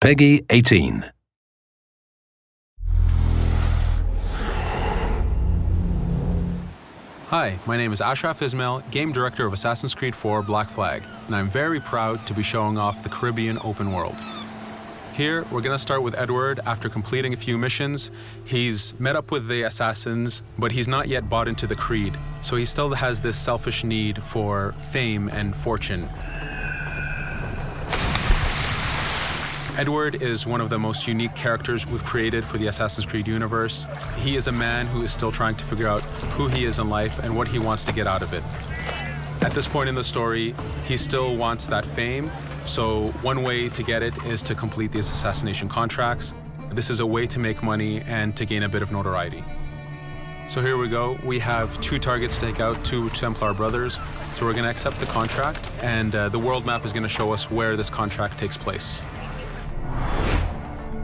Peggy 18. Hi, my name is Ashraf Ismail, Game Director of Assassin's Creed 4 Black Flag, and I'm very proud to be showing off the Caribbean open world. Here, we're going to start with Edward. After completing a few missions, he's met up with the assassins, but he's not yet bought into the creed, so he still has this selfish need for fame and fortune. Edward is one of the most unique characters we've created for the Assassin's Creed universe. He is a man who is still trying to figure out who he is in life and what he wants to get out of it. At this point in the story, he still wants that fame, so one way to get it is to complete these assassination contracts. This is a way to make money and to gain a bit of notoriety. So here we go. We have 2 targets to take out, 2 Templar brothers. So we're going to accept the contract, and the world map is going to show us where this contract takes place.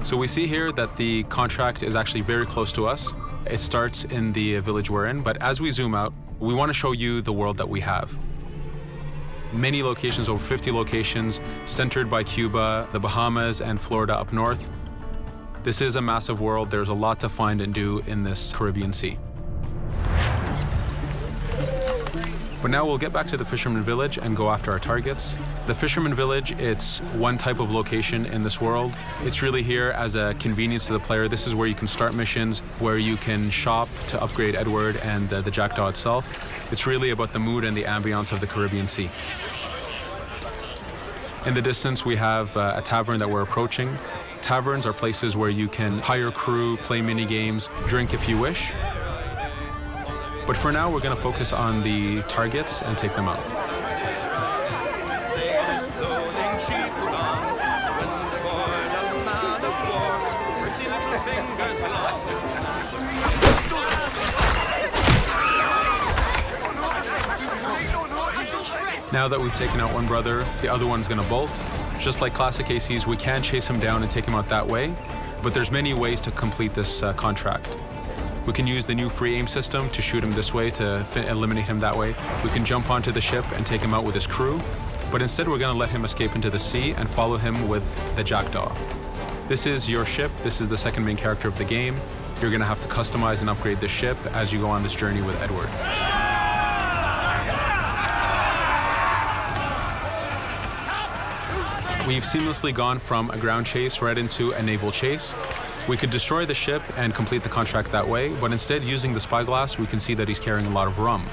So we see here that the contract is actually very close to us. It starts in the village we're in, but as we zoom out, we want to show you the world that we have. Many locations, over 50 locations, centered by Cuba, the Bahamas, and Florida up north. This is a massive world. There's a lot to find and do in this Caribbean Sea. But now we'll get back to the Fisherman Village and go after our targets. The Fisherman Village, it's one type of location in this world. It's really here as a convenience to the player. This is where you can start missions, where you can shop to upgrade Edward and the Jackdaw itself. It's really about the mood and the ambiance of the Caribbean Sea. In the distance, we have a tavern that we're approaching. Taverns are places where you can hire crew, play mini games, drink if you wish. But for now, we're going to focus on the targets and take them out. Now that we've taken out one brother, the other one's going to bolt. Just like classic ACs, we can chase him down and take him out that way, but there's many ways to complete this contract. We can use the new free aim system to shoot him this way, to eliminate him that way. We can jump onto the ship and take him out with his crew, but instead we're going to let him escape into the sea and follow him with the Jackdaw. This is your ship. This is the second main character of the game. You're going to have to customize and upgrade the ship as you go on this journey with Edward. We've seamlessly gone from a ground chase right into a naval chase. We could destroy the ship and complete the contract that way, but instead, using the spyglass, we can see that he's carrying a lot of rum.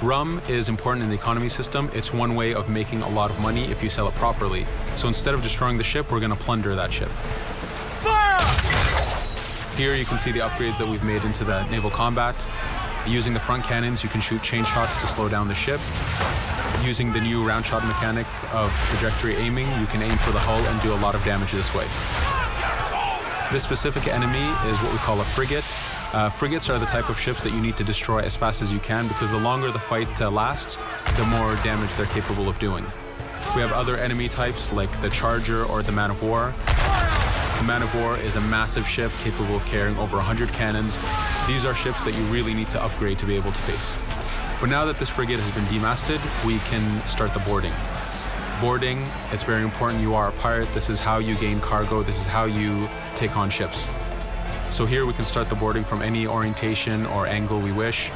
Rum is important in the economy system. It's one way of making a lot of money if you sell it properly. So instead of destroying the ship, we're going to plunder that ship. Fire! Here you can see the upgrades that we've made into the naval combat. Using the front cannons, you can shoot chain shots to slow down the ship. Using the new round shot mechanic of trajectory aiming, you can aim for the hull and do a lot of damage this way. This specific enemy is what we call a frigate. Frigates are the type of ships that you need to destroy as fast as you can, because the longer the fight lasts, the more damage they're capable of doing. We have other enemy types like the Charger or the Man of War. The Man of War is a massive ship capable of carrying over 100 cannons. These are ships that you really need to upgrade to be able to face. But now that this frigate has been demasted, we can start the boarding. Boarding, it's very important. You are a pirate. This is how you gain cargo. This is how you take on ships. So here we can start the boarding from any orientation or angle we wish.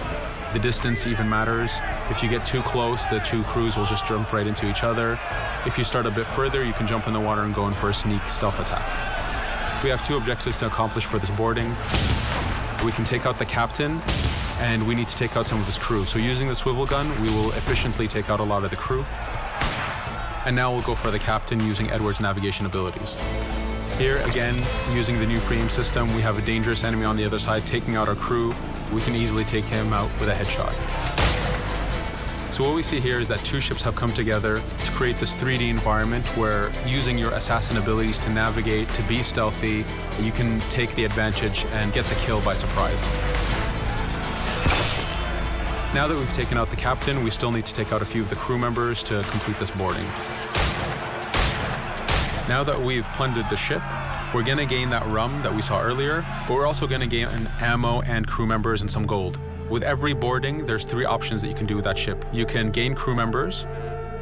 The distance even matters. If you get too close, the 2 crews will just jump right into each other. If you start a bit further, you can jump in the water and go in for a sneak stealth attack. We have 2 objectives to accomplish for this boarding. We can take out the captain, and we need to take out some of his crew. So using the swivel gun, we will efficiently take out a lot of the crew. And now we'll go for the captain using Edward's navigation abilities. Here, again, using the new free aim system, we have a dangerous enemy on the other side taking out our crew. We can easily take him out with a headshot. So what we see here is that 2 ships have come together to create this 3D environment where, using your assassin abilities to navigate, to be stealthy, you can take the advantage and get the kill by surprise. Now that we've taken out the captain, we still need to take out a few of the crew members to complete this boarding. Now that we've plundered the ship, we're going to gain that rum that we saw earlier, but we're also going to gain ammo and crew members and some gold. With every boarding, there's 3 options that you can do with that ship. You can gain crew members,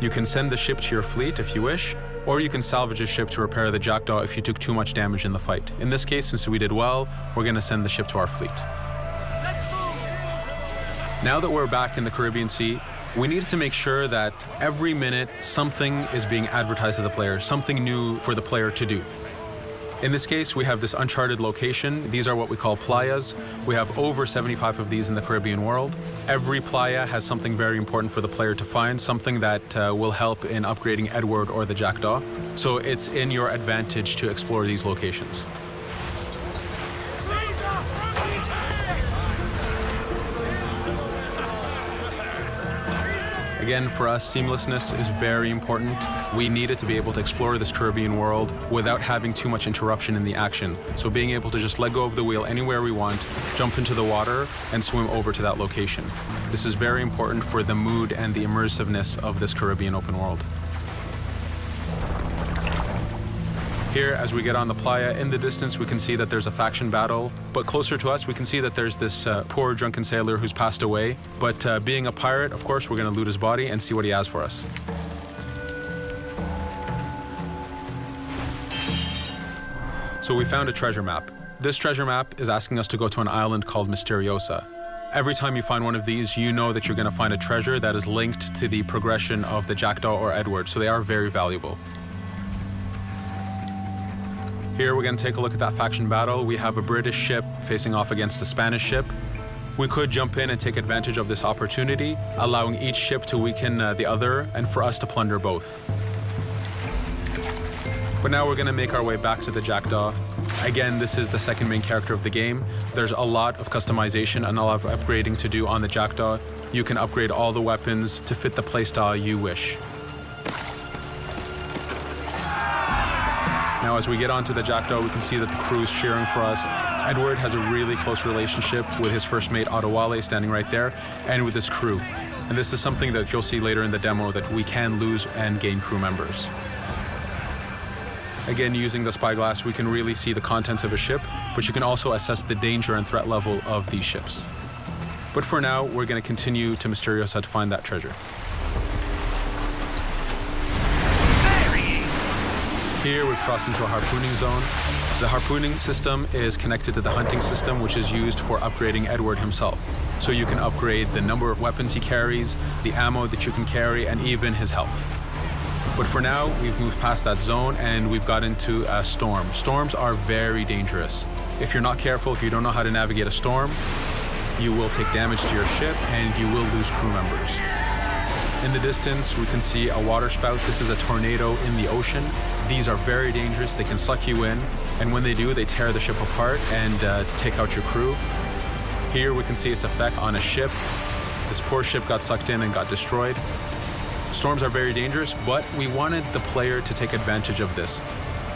you can send the ship to your fleet if you wish, or you can salvage a ship to repair the Jackdaw if you took too much damage in the fight. In this case, since we did well, we're going to send the ship to our fleet. Now that we're back in the Caribbean Sea, we needed to make sure that every minute something is being advertised to the player, something new for the player to do. In this case, we have this uncharted location. These are what we call playas. We have over 75 of these in the Caribbean world. Every playa has something very important for the player to find, something that will help in upgrading Edward or the Jackdaw. So it's in your advantage to explore these locations. Again, for us, seamlessness is very important. We needed to be able to explore this Caribbean world without having too much interruption in the action. So being able to just let go of the wheel anywhere we want, jump into the water, and swim over to that location. This is very important for the mood and the immersiveness of this Caribbean open world. Here, as we get on the playa, in the distance we can see that there's a faction battle, but closer to us we can see that there's this poor drunken sailor who's passed away. But being a pirate, of course, we're going to loot his body and see what he has for us. So we found a treasure map. This treasure map is asking us to go to an island called Misteriosa. Every time you find one of these, you know that you're going to find a treasure that is linked to the progression of the Jackdaw or Edward, so they are very valuable. Here we're going to take a look at that faction battle. We have a British ship facing off against a Spanish ship. We could jump in and take advantage of this opportunity, allowing each ship to weaken the other and for us to plunder both. But now we're going to make our way back to the Jackdaw. Again, this is the second main character of the game. There's a lot of customization and a lot of upgrading to do on the Jackdaw. You can upgrade all the weapons to fit the playstyle you wish. Now, as we get onto the Jackdaw, we can see that the crew is cheering for us. Edward has a really close relationship with his first mate, Adewale, standing right there, and with his crew. And this is something that you'll see later in the demo, that we can lose and gain crew members. Again, using the spyglass, we can really see the contents of a ship, but you can also assess the danger and threat level of these ships. But for now, we're going to continue to Misteriosa to find that treasure. Here we've crossed into a harpooning zone. The harpooning system is connected to the hunting system, which is used for upgrading Edward himself. So you can upgrade the number of weapons he carries, the ammo that you can carry, and even his health. But for now, we've moved past that zone and we've got into a storm. Storms are very dangerous. If you're not careful, if you don't know how to navigate a storm, you will take damage to your ship and you will lose crew members. In the distance, we can see a water spout. This is a tornado in the ocean. These are very dangerous. They can suck you in, and when they do, they tear the ship apart and take out your crew. Here we can see its effect on a ship. This poor ship got sucked in and got destroyed. Storms are very dangerous, but we wanted the player to take advantage of this.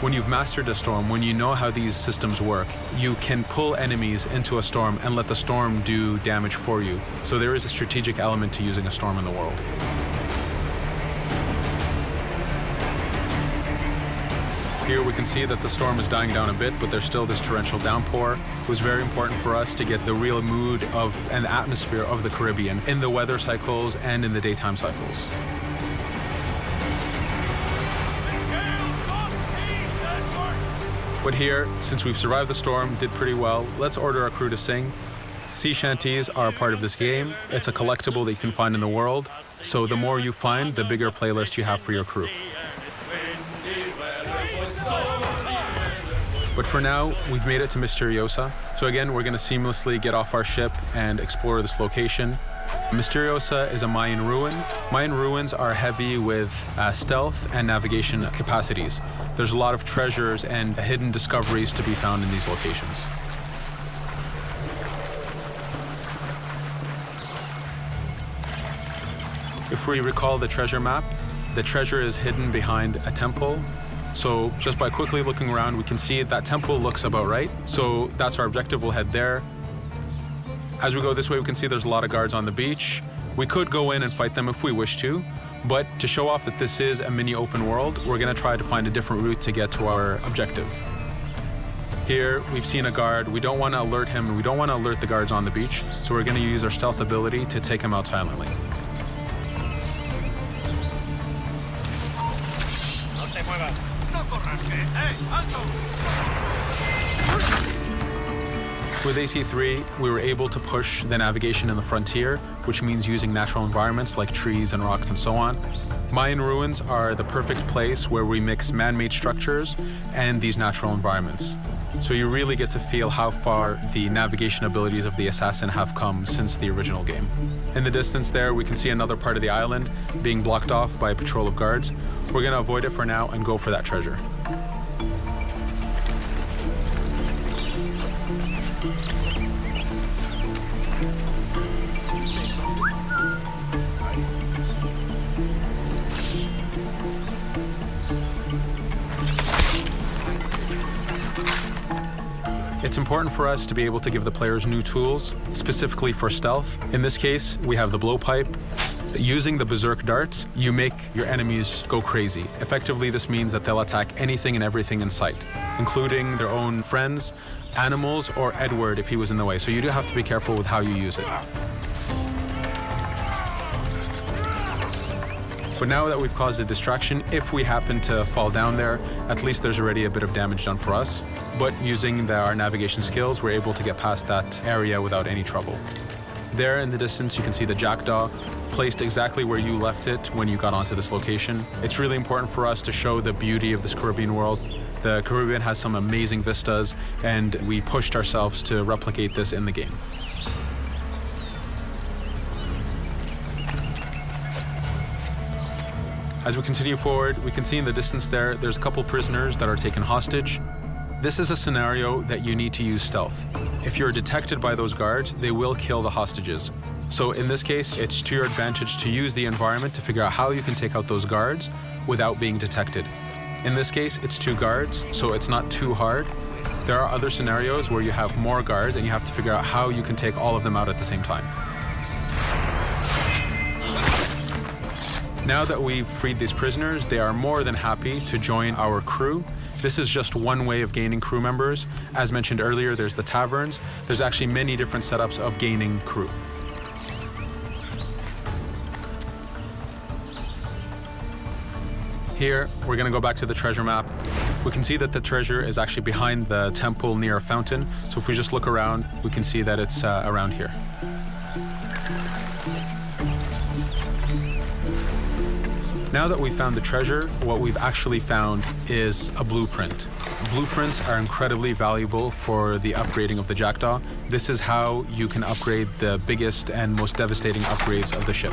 When you've mastered a storm, when you know how these systems work, you can pull enemies into a storm and let the storm do damage for you. So there is a strategic element to using a storm in the world. Here we can see that the storm is dying down a bit, but there's still this torrential downpour. It was very important for us to get the real mood of and the atmosphere of the Caribbean in the weather cycles and in the daytime cycles. But here, since we've survived the storm, did pretty well, let's order our crew to sing. Sea shanties are a part of this game. It's a collectible that you can find in the world. So the more you find, the bigger playlist you have for your crew. But for now, we've made it to Misteriosa. So again, we're going to seamlessly get off our ship and explore this location. Misteriosa is a Mayan ruin. Mayan ruins are heavy with stealth and navigation capacities. There's a lot of treasures and hidden discoveries to be found in these locations. If we recall the treasure map, the treasure is hidden behind a temple. So just by quickly looking around, we can see that temple looks about right. So that's our objective. We'll head there. As we go this way, we can see there's a lot of guards on the beach. We could go in and fight them if we wish to, but to show off that this is a mini open world, we're going to try to find a different route to get to our objective. Here, we've seen a guard. We don't want to alert him, and we don't want to alert the guards on the beach, so we're going to use our stealth ability to take him out silently. With AC3, we were able to push the navigation in the frontier, which means using natural environments like trees and rocks and so on. Mayan ruins are the perfect place where we mix man-made structures and these natural environments. So you really get to feel how far the navigation abilities of the assassin have come since the original game. In the distance there, we can see another part of the island being blocked off by a patrol of guards. We're going to avoid it for now and go for that treasure. It's important for us to be able to give the players new tools, specifically for stealth. In this case, we have the blowpipe. Using the berserk darts, you make your enemies go crazy. Effectively, this means that they'll attack anything and everything in sight, including their own friends, animals, or Edward if he was in the way. So you do have to be careful with how you use it. But now that we've caused a distraction, if we happen to fall down there, at least there's already a bit of damage done for us. But using our navigation skills, we're able to get past that area without any trouble. There in the distance, you can see the jackdaw placed exactly where you left it when you got onto this location. It's really important for us to show the beauty of this Caribbean world. The Caribbean has some amazing vistas, and we pushed ourselves to replicate this in the game. As we continue forward, we can see in the distance there's a couple prisoners that are taken hostage. This is a scenario that you need to use stealth. If you're detected by those guards, they will kill the hostages. So in this case, it's to your advantage to use the environment to figure out how you can take out those guards without being detected. In this case, it's 2 guards, so it's not too hard. There are other scenarios where you have more guards and you have to figure out how you can take all of them out at the same time. Now that we've freed these prisoners, they are more than happy to join our crew. This is just one way of gaining crew members. As mentioned earlier, there's the taverns. There's actually many different setups of gaining crew. Here, we're going to go back to the treasure map. We can see that the treasure is actually behind the temple near a fountain. So if we just look around, we can see that it's around here. Now that we've found the treasure, what we've actually found is a blueprint. Blueprints are incredibly valuable for the upgrading of the jackdaw. This is how you can upgrade the biggest and most devastating upgrades of the ship.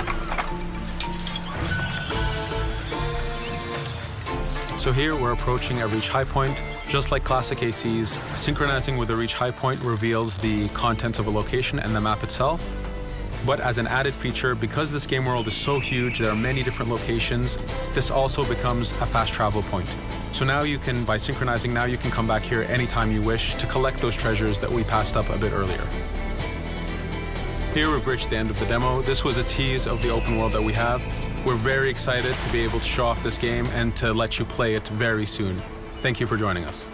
So here we're approaching a reach high point. Just like classic ACs, synchronizing with a reach high point reveals the contents of a location and the map itself. But as an added feature, because this game world is so huge, there are many different locations, this also becomes a fast travel point. So now you can, by synchronizing, now you can come back here anytime you wish to collect those treasures that we passed up a bit earlier. Here we've reached the end of the demo. This was a tease of the open world that we have. We're very excited to be able to show off this game and to let you play it very soon. Thank you for joining us.